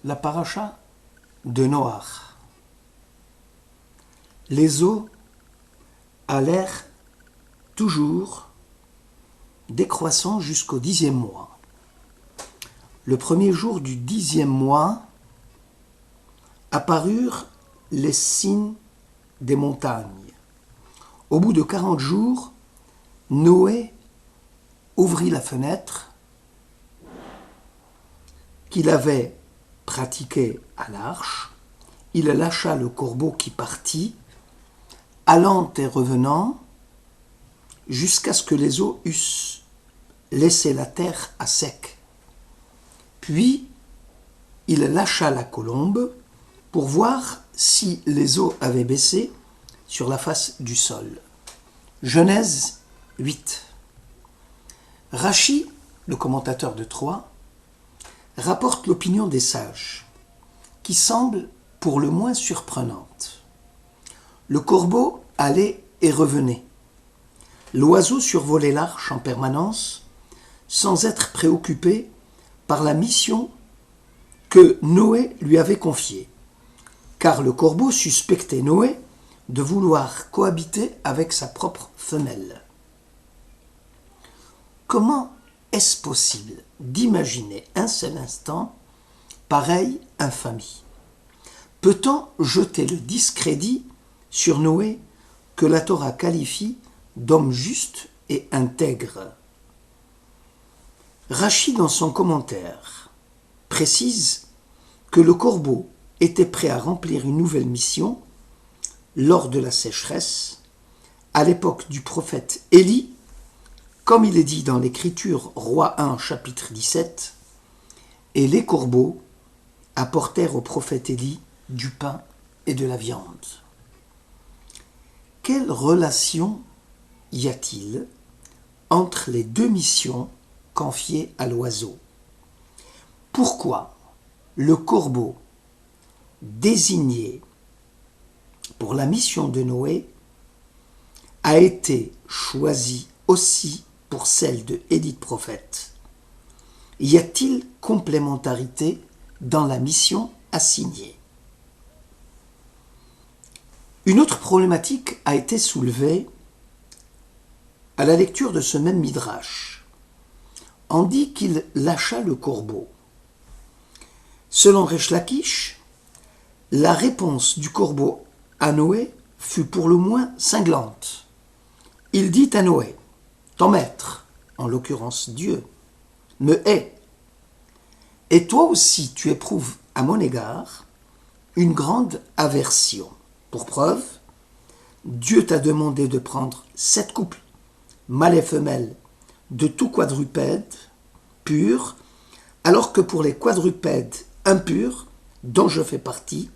La paracha de Noach. Les eaux allèrent toujours décroissant jusqu'au 10e mois. Le premier jour du 10e mois apparurent les signes des montagnes. Au bout de 40 jours, Noé ouvrit la fenêtre qu'il avait pratiquée à l'arche. Il lâcha le corbeau qui partit, allant et revenant, jusqu'à ce que les eaux eussent laissé la terre à sec. Puis, il lâcha la colombe pour voir si les eaux avaient baissé sur la face du sol. Genèse 8. Rachi, le commentateur de Troyes, rapporte l'opinion des sages, qui semble pour le moins surprenante. Le corbeau allait et revenait. L'oiseau survolait l'arche en permanence, sans être préoccupé par la mission que Noé lui avait confiée, car le corbeau suspectait Noé de vouloir cohabiter avec sa propre femelle. Comment est-ce possible d'imaginer un seul instant pareille infamie? Peut-on jeter le discrédit sur Noé que la Torah qualifie d'homme juste et intègre? Rachi, dans son commentaire, précise que le corbeau était prêt à remplir une nouvelle mission lors de la sécheresse, à l'époque du prophète Élie, comme il est dit dans l'Écriture, Roi 1, chapitre 17, « Et les corbeaux apportèrent au prophète Élie du pain et de la viande. » Quelle relation y a-t-il entre les deux missions confiées à l'oiseau? Pourquoi le corbeau, désigné pour la mission de Noé, a été choisi aussi pour celle de Élie prophète? Y a-t-il complémentarité dans la mission assignée? Une autre problématique a été soulevée à la lecture de ce même Midrash. On dit qu'il lâcha le corbeau. Selon Resh Lakish, la réponse du corbeau à Noé fut pour le moins cinglante. Il dit à Noé, « Ton maître, en l'occurrence Dieu, me hait, et toi aussi tu éprouves à mon égard une grande aversion. Pour preuve, Dieu t'a demandé de prendre 7 couples, mâles et femelles, de tout quadrupède pur, alors que pour les quadrupèdes impurs, dont je fais partie,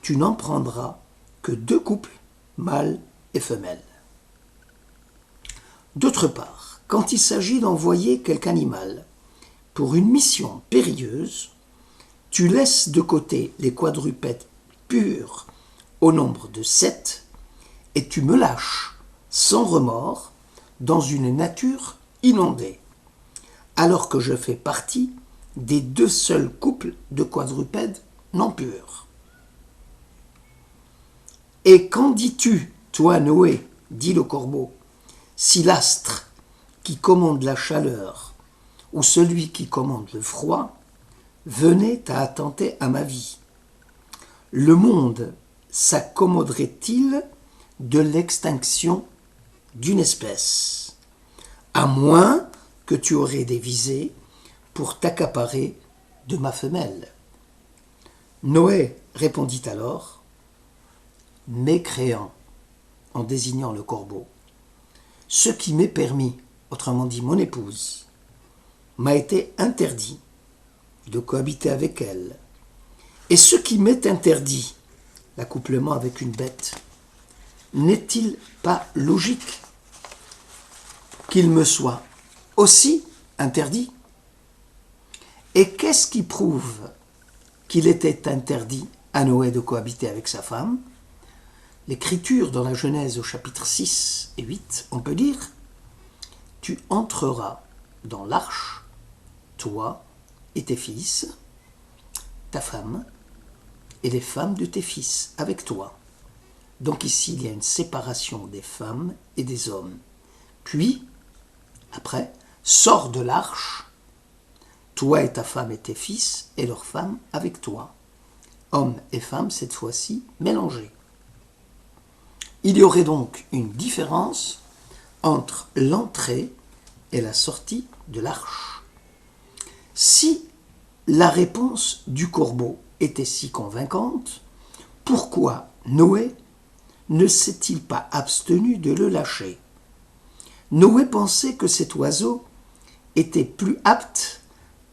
tu n'en prendras que 2 couples, mâles et femelles. » D'autre part, quand il s'agit d'envoyer quelque animal pour une mission périlleuse, tu laisses de côté les quadrupèdes purs au nombre de 7 et tu me lâches sans remords dans une nature inondée, alors que je fais partie des 2 seuls couples de quadrupèdes non purs. Et qu'en dis-tu, toi Noé, dit le corbeau, si l'astre qui commande la chaleur ou celui qui commande le froid venait à attenter à ma vie? Le monde s'accommoderait-il de l'extinction d'une espèce, à moins que tu aurais des visées pour t'accaparer de ma femelle? Noé répondit alors, mécréant, en désignant le corbeau, ce qui m'est permis, autrement dit mon épouse, m'a été interdit de cohabiter avec elle. Et ce qui m'est interdit, l'accouplement avec une bête, n'est-il pas logique qu'il me soit aussi interdit? Et qu'est-ce qui prouve qu'il était interdit à Noé de cohabiter avec sa femme? L'Écriture dans la Genèse au chapitre 6 et 8, on peut dire « Tu entreras dans l'arche, toi et tes fils, ta femme, et les femmes de tes fils avec toi. Donc ici, il y a une séparation des femmes et des hommes. Puis, après, sors de l'arche, toi et ta femme et tes fils, et leurs femmes avec toi. Hommes et femmes, cette fois-ci, mélangés. Il y aurait donc une différence entre l'entrée et la sortie de l'arche. Si la réponse du corbeau était si convaincante, pourquoi Noé ne s'est-il pas abstenu de le lâcher? Noé pensait que cet oiseau était plus apte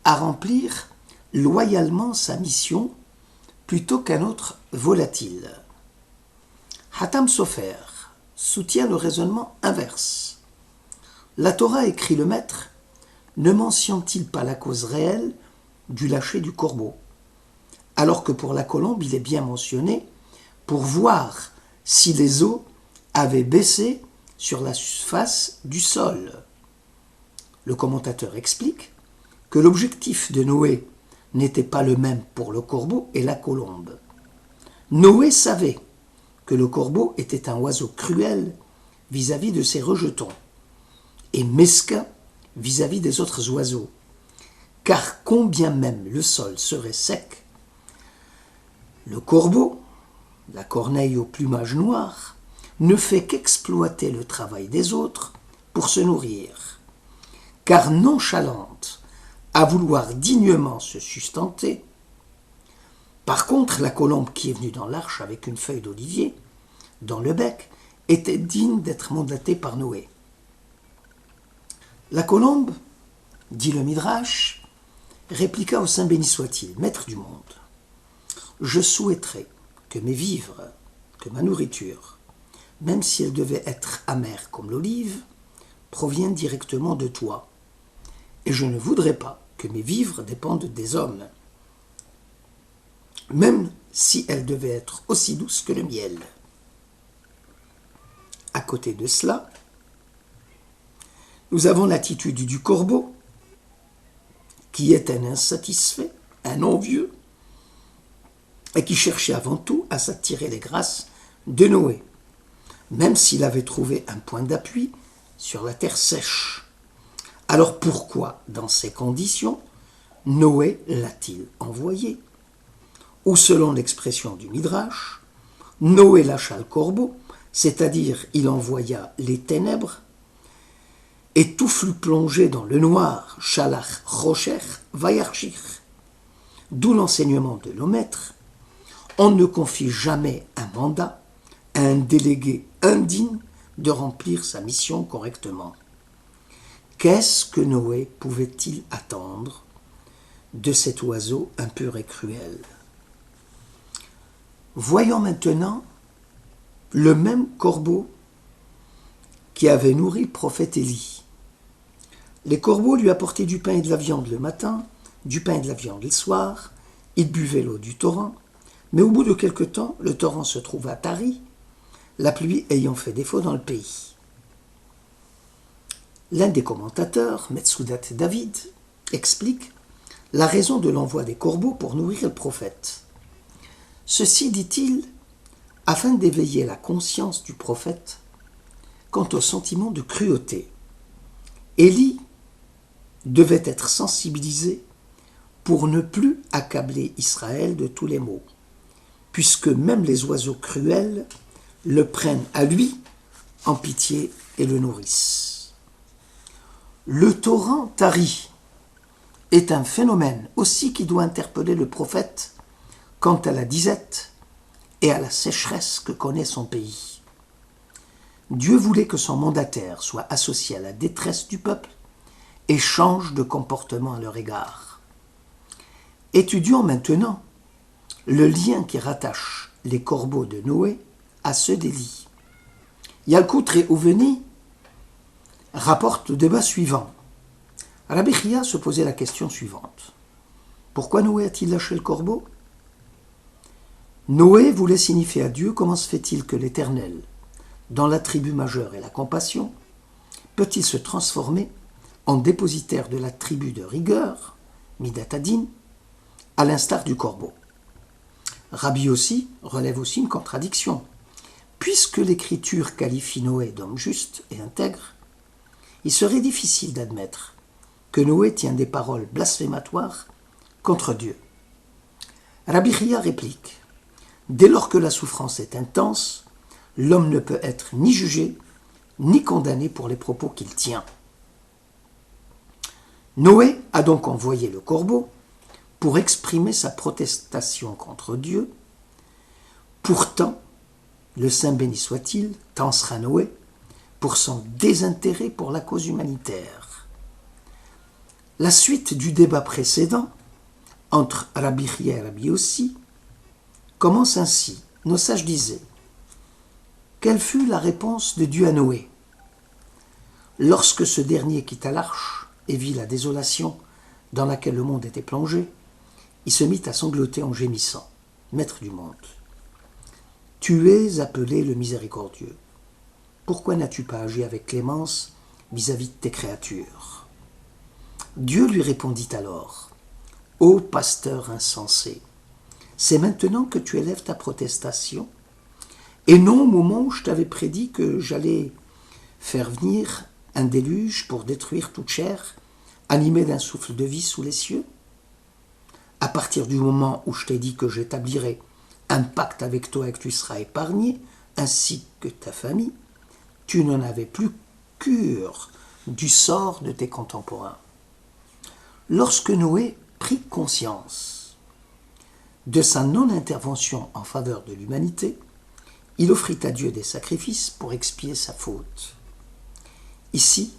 à remplir loyalement sa mission plutôt qu'un autre volatile. Hatam Sofer soutient le raisonnement inverse. La Torah, écrit le maître, ne mentionne-t-il pas la cause réelle du lâcher du corbeau, alors que pour la colombe, il est bien mentionné pour voir si les eaux avaient baissé sur la surface du sol. Le commentateur explique que l'objectif de Noé n'était pas le même pour le corbeau et la colombe. Noé savait que le corbeau était un oiseau cruel vis-à-vis de ses rejetons et mesquin vis-à-vis des autres oiseaux, car combien même le sol serait sec, le corbeau, la corneille au plumage noir, ne fait qu'exploiter le travail des autres pour se nourrir, car nonchalante à vouloir dignement se sustenter. Par contre, la colombe qui est venue dans l'arche avec une feuille d'olivier dans le bec était digne d'être mandatée par Noé. La colombe, dit le Midrash, répliqua au Saint béni soit-il, maître du monde, je souhaiterais que mes vivres, que ma nourriture, même si elle devait être amère comme l'olive, provienne directement de toi, et je ne voudrais pas que mes vivres dépendent des hommes, même si elles devaient être aussi douces que le miel. À côté de cela, nous avons l'attitude du corbeau, qui est un insatisfait, un envieux, et qui cherchait avant tout à s'attirer les grâces de Noé, même s'il avait trouvé un point d'appui sur la terre sèche. Alors pourquoi, dans ces conditions, Noé l'a-t-il envoyé? Ou selon l'expression du Midrash, Noé lâcha le corbeau, c'est-à-dire il envoya les ténèbres, et tout fut plongé dans le noir, Shalach Rocher Vayarchir. D'où l'enseignement de nos maîtres, on ne confie jamais un mandat à un délégué indigne de remplir sa mission correctement. Qu'est-ce que Noé pouvait-il attendre de cet oiseau impur et cruel? Voyons maintenant le même corbeau qui avait nourri le prophète Élie. Les corbeaux lui apportaient du pain et de la viande le matin, du pain et de la viande le soir, il buvait l'eau du torrent, mais au bout de quelque temps, le torrent se trouva tari, la pluie ayant fait défaut dans le pays. L'un des commentateurs, Metsoudat David, explique la raison de l'envoi des corbeaux pour nourrir le prophète. Ceci, dit-il, afin d'éveiller la conscience du prophète quant au sentiment de cruauté. Élie devait être sensibilisé pour ne plus accabler Israël de tous les maux, puisque même les oiseaux cruels le prennent à lui en pitié et le nourrissent. Le torrent tari est un phénomène aussi qui doit interpeller le prophète quant à la disette et à la sécheresse que connaît son pays. Dieu voulait que son mandataire soit associé à la détresse du peuple et change de comportement à leur égard. Étudions maintenant le lien qui rattache les corbeaux de Noé à ceux d'Élie. Yalkut Rehouveni rapporte le débat suivant. Rabbi Chia se posait la question suivante. Pourquoi Noé a-t-il lâché le corbeau? Noé voulait signifier à Dieu comment se fait-il que l'Éternel, dans l'attribut majeur et la compassion, peut-il se transformer en dépositaire de l'attribut de rigueur, Midat Hadin, à l'instar du corbeau. Rabbi Yossi relève aussi une contradiction. Puisque l'Écriture qualifie Noé d'homme juste et intègre, il serait difficile d'admettre que Noé tient des paroles blasphématoires contre Dieu. Rabbi Chia réplique: dès lors que la souffrance est intense, l'homme ne peut être ni jugé ni condamné pour les propos qu'il tient. Noé a donc envoyé le corbeau pour exprimer sa protestation contre Dieu. Pourtant, le Saint béni soit-il tensera Noé pour son désintérêt pour la cause humanitaire. La suite du débat précédent entre Rabbi Chia et Rabbi Yossi commence ainsi. Nos sages disaient: quelle fut la réponse de Dieu à Noé lorsque ce dernier quitta l'arche et vit la désolation dans laquelle le monde était plongé? Il se mit à sangloter en gémissant: Maître du monde, tu es appelé le miséricordieux. Pourquoi n'as-tu pas agi avec clémence vis-à-vis de tes créatures? Dieu lui répondit alors: Ô pasteur insensé, c'est maintenant que tu élèves ta protestation, et non au moment où je t'avais prédit que j'allais faire venir un déluge pour détruire toute chair, animée d'un souffle de vie sous les cieux? À partir du moment où je t'ai dit que j'établirais un pacte avec toi et que tu seras épargné, ainsi que ta famille, tu n'en avais plus cure du sort de tes contemporains. Lorsque Noé prit conscience de sa non-intervention en faveur de l'humanité, il offrit à Dieu des sacrifices pour expier sa faute. Ici,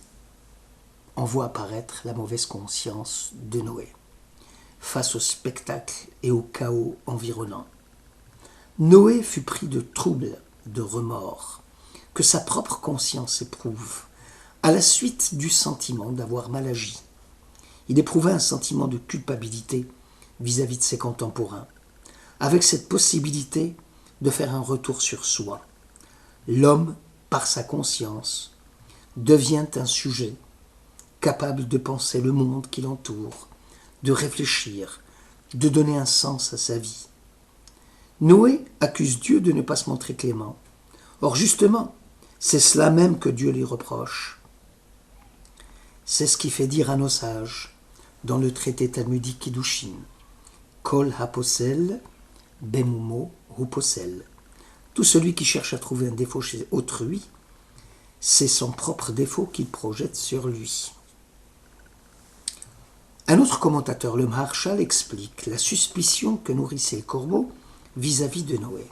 on voit apparaître la mauvaise conscience de Noé face au spectacle et au chaos environnant. Noé fut pris de troubles, de remords, que sa propre conscience éprouve, à la suite du sentiment d'avoir mal agi. Il éprouva un sentiment de culpabilité vis-à-vis de ses contemporains, avec cette possibilité de faire un retour sur soi. L'homme, par sa conscience, devient un sujet capable de penser le monde qui l'entoure, de réfléchir, de donner un sens à sa vie. Noé accuse Dieu de ne pas se montrer clément. Or justement, c'est cela même que Dieu lui reproche. C'est ce qui fait dire à nos sages, dans le traité talmudique Kiddushin, Kol haposel, bemumo huposel. Tout celui qui cherche à trouver un défaut chez autrui, c'est son propre défaut qu'il projette sur lui. Un autre commentateur, le Maharshal, explique la suspicion que nourrissait le corbeau vis-à-vis de Noé.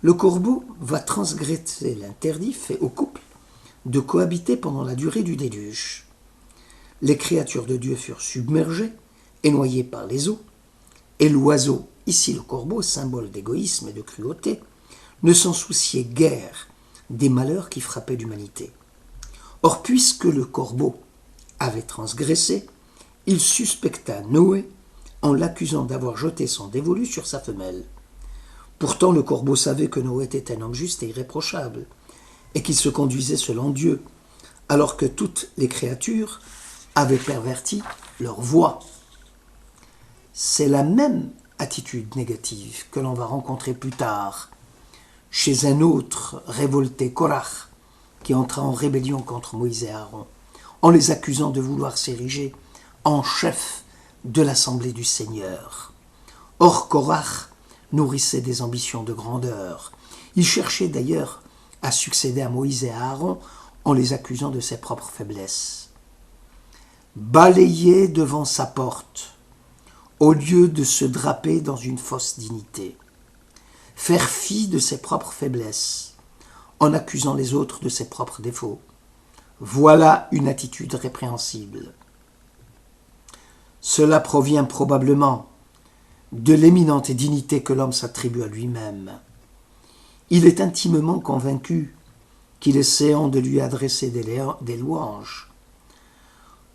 Le corbeau va transgresser l'interdit fait au couple de cohabiter pendant la durée du déluge. Les créatures de Dieu furent submergées et noyées par les eaux, et l'oiseau, ici le corbeau, symbole d'égoïsme et de cruauté, ne s'en souciait guère des malheurs qui frappaient l'humanité. Or, puisque le corbeau avait transgressé, il suspecta Noé en l'accusant d'avoir jeté son dévolu sur sa femelle. Pourtant, le corbeau savait que Noé était un homme juste et irréprochable, et qu'il se conduisait selon Dieu, alors que toutes les créatures avaient perverti leur voie. C'est la même attitude négative que l'on va rencontrer plus tard chez un autre révolté, Korach, qui entra en rébellion contre Moïse et Aaron, en les accusant de vouloir s'ériger en chef de l'assemblée du Seigneur. Or, Korach nourrissait des ambitions de grandeur. Il cherchait d'ailleurs à succéder à Moïse et à Aaron en les accusant de ses propres faiblesses. Balayer devant sa porte, au lieu de se draper dans une fausse dignité. Faire fi de ses propres faiblesses, en accusant les autres de ses propres défauts. Voilà une attitude répréhensible. Cela provient probablement de l'éminente dignité que l'homme s'attribue à lui-même. Il est intimement convaincu qu'il est séant de lui adresser des louanges.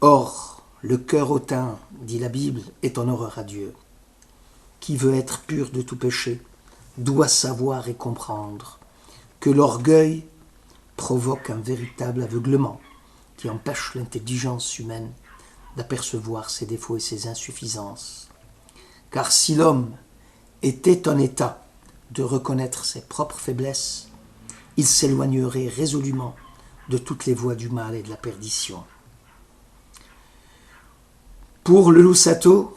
Or, le cœur hautain, dit la Bible, est en horreur à Dieu. Qui veut être pur de tout péché doit savoir et comprendre que l'orgueil provoque un véritable aveuglement qui empêche l'intelligence humaine d'apercevoir ses défauts et ses insuffisances. Car si l'homme était en état de reconnaître ses propres faiblesses, il s'éloignerait résolument de toutes les voies du mal et de la perdition. Pour le Lusato,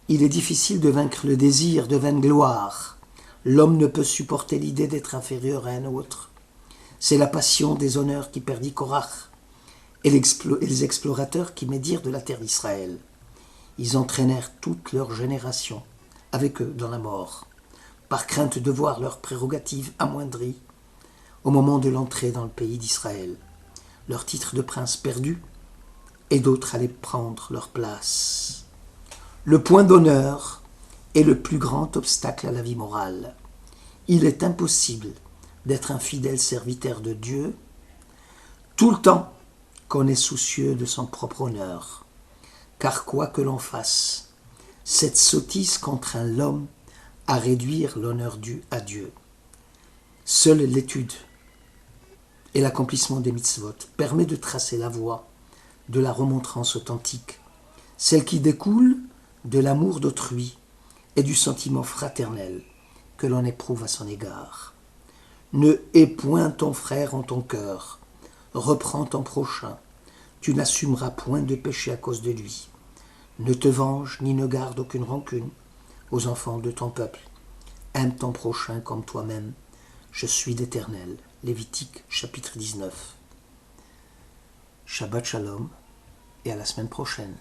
il est difficile de vaincre le désir de vaine gloire. L'homme ne peut supporter l'idée d'être inférieur à un autre. C'est la passion des honneurs qui perdit Korach et les explorateurs qui médirent de la terre d'Israël. Ils entraînèrent toute leur génération avec eux dans la mort, par crainte de voir leurs prérogatives amoindries au moment de l'entrée dans le pays d'Israël, leur titre de prince perdu, et d'autres allaient prendre leur place. Le point d'honneur est le plus grand obstacle à la vie morale. Il est impossible d'être un fidèle serviteur de Dieu tout le temps qu'on est soucieux de son propre honneur. Car quoi que l'on fasse, cette sottise contraint l'homme à réduire l'honneur dû à Dieu. Seule l'étude et l'accomplissement des mitzvot permet de tracer la voie de la remontrance authentique, celle qui découle de l'amour d'autrui et du sentiment fraternel que l'on éprouve à son égard. Ne hais point ton frère en ton cœur, reprends ton prochain, tu n'assumeras point de péché à cause de lui. Ne te venge ni ne garde aucune rancune aux enfants de ton peuple. Aime ton prochain comme toi-même. Je suis l'Éternel. Lévitique chapitre 19. Shabbat Shalom et à la semaine prochaine.